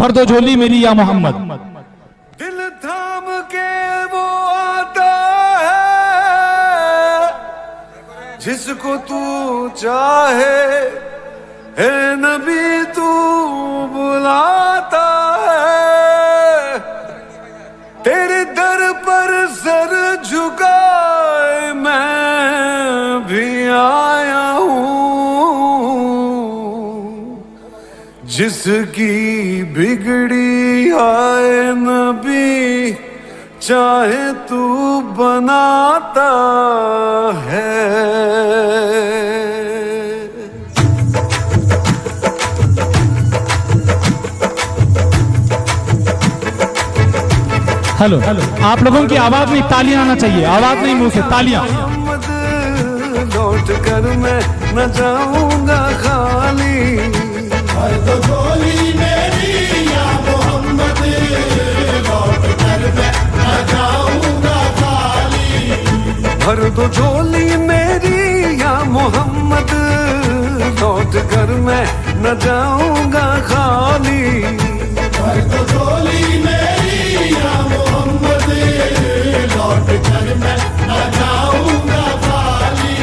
भर दो झोली मेरी या मोहम्मद। दिल थाम के वो आता है जिसको तू चाहे, है नबी तू बुलाता है। तेरे दर पर सर झुकाए मैं भी आया हूँ, जिसकी बिगड़ी आए नबी चाहे तू बनाता है। हेलो, आप लोगों की आवाज नहीं, तालियां आना चाहिए, आवाज नहीं मुंह से, तालियां। मोहम्मद लौट कर मैं न जाऊंगा खाली, भर दो झोली मेरी या मोहम्मद, लौट कर मैं न जाऊंगा खाली। भर दो झोली मेरी या मोहम्मद, लौट कर मैं न जाऊंगा खाली। भर दो झोली मेरी या मोहम्मद, लौट कर मैं न जाऊंगा खाली।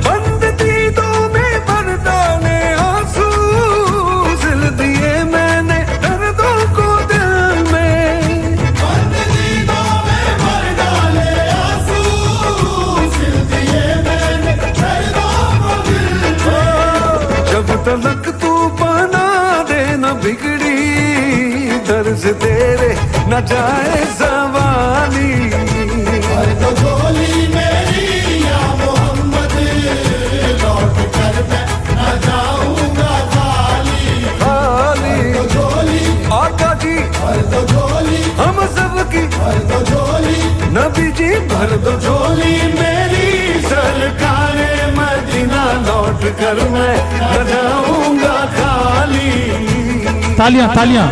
बंद दीदों में भर डाले आंसू, सिल दिए मैंने दर्दों को दिल में। बंद दीदों में भर डाले आंसू, सिल दिए मैंने दर्दों को दिल में। जब तलक तू बना दे न बिगड़ी दर्ज तेरे न जाए सवाली। भर दो झोली मेरी या मोहम्मद, लौट कर मैं न जाऊंगा खाली। खाली भर दो झोली आका जी, भर दो झोली हम सब की भर दो झोली। नबी जी, भर दो झोली मेरी सरकारे मदीना, लौट कर मैं न जाऊंगा खाली। तालियां तालियां।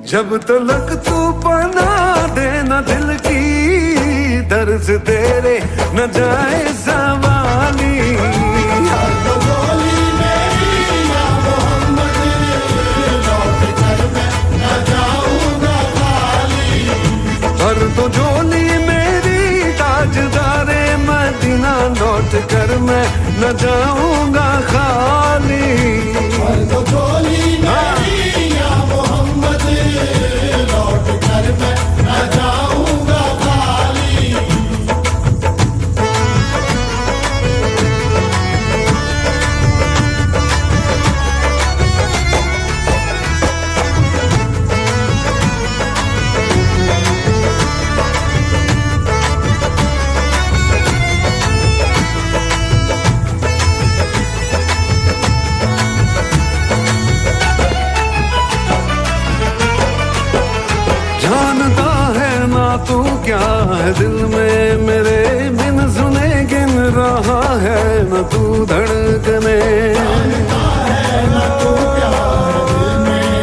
जब तलक तू बना देना दिल की दर्द तेरे न जाए सवाली। भर दो झोली मेरी या मोहम्मद, लौट कर मैं न जाऊंगा खाली। भर दो झोली मेरी ताजदारे मदीना, लौट कर मैं न जाऊंगा खाली। भर दो झोली मेरी या मोहम्मद, लौट कर मैं न जाऊंगा खाली। तू क्या है दिल में मेरे, बिन सुने गिन रहा है न तू धड़कने। जानता है न तू क्या है दिल में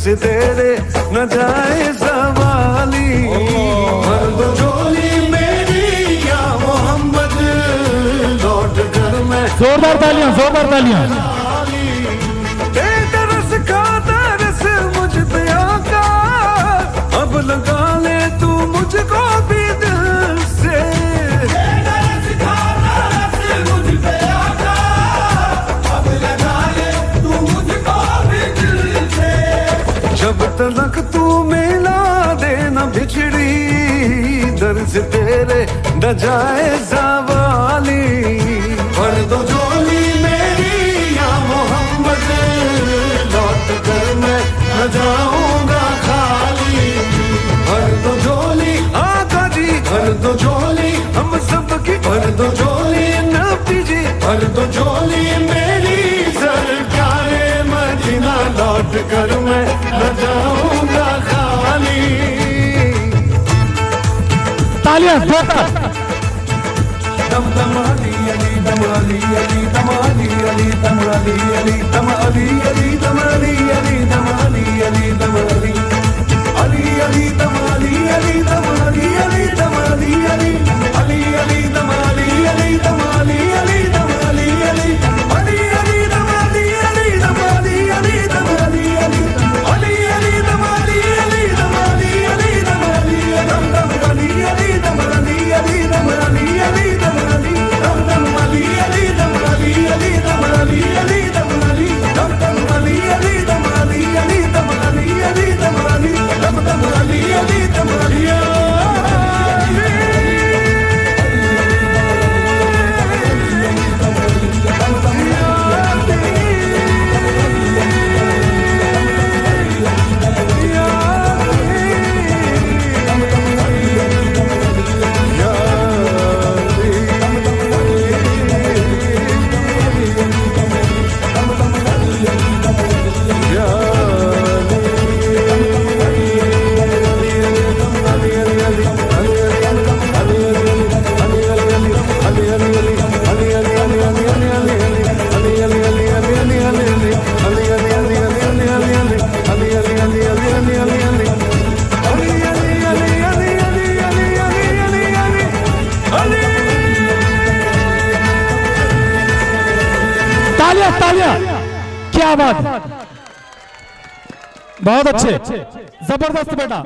से तेरे न जाए सवाली। भर दो झोली मेरी या मोहम्मद, लौट कर मैं जोरदार तालियां, जोरदार तालियां। तरस का तरस मुझ पे आका, अब लगा ले तू मुझको भी दिल से। तरस का तरस मुझ पे आका, अब लगा ले तू मुझको भी दिल से। जब तलक तू मिला देना बिछड़ी, दर से तेरे न जाए सवाली। भर दो झोली मेरी या मोहम्मद, लौट कर मैं न जाऊंगा खाली। भर दो झोली आका जी, भर दो झोली हम सबकी, भर दो झोली नबी जी, भर दो झोली मेरी सरकारे मदीना, लौट कर मैं न जाऊंगा खाली। तालियां जोरदार। दम दम अली अली दम अली अली दम अली अली दम अली अली दम अली अली दम अली अली दम अली अली दम अली अली अली दम अली अली दम अली अली दम अली अली अली अली दम अली अली दम अली अली दम अली अली अली अली दम अली अली दम अली अली दम अली अली अली अली दम अली अली दम अली अली दम अली दम दम अली अली दम अली अली दम अली अली दम अली दम दम अली अली दम अली अली दम अली अली दम अली दम दम अली अली दम अली अली दम अली अली दम अली दम दम अली अली दम अली तालियां, तालियां। क्या बात, बहुत अच्छे, जबरदस्त बेटा।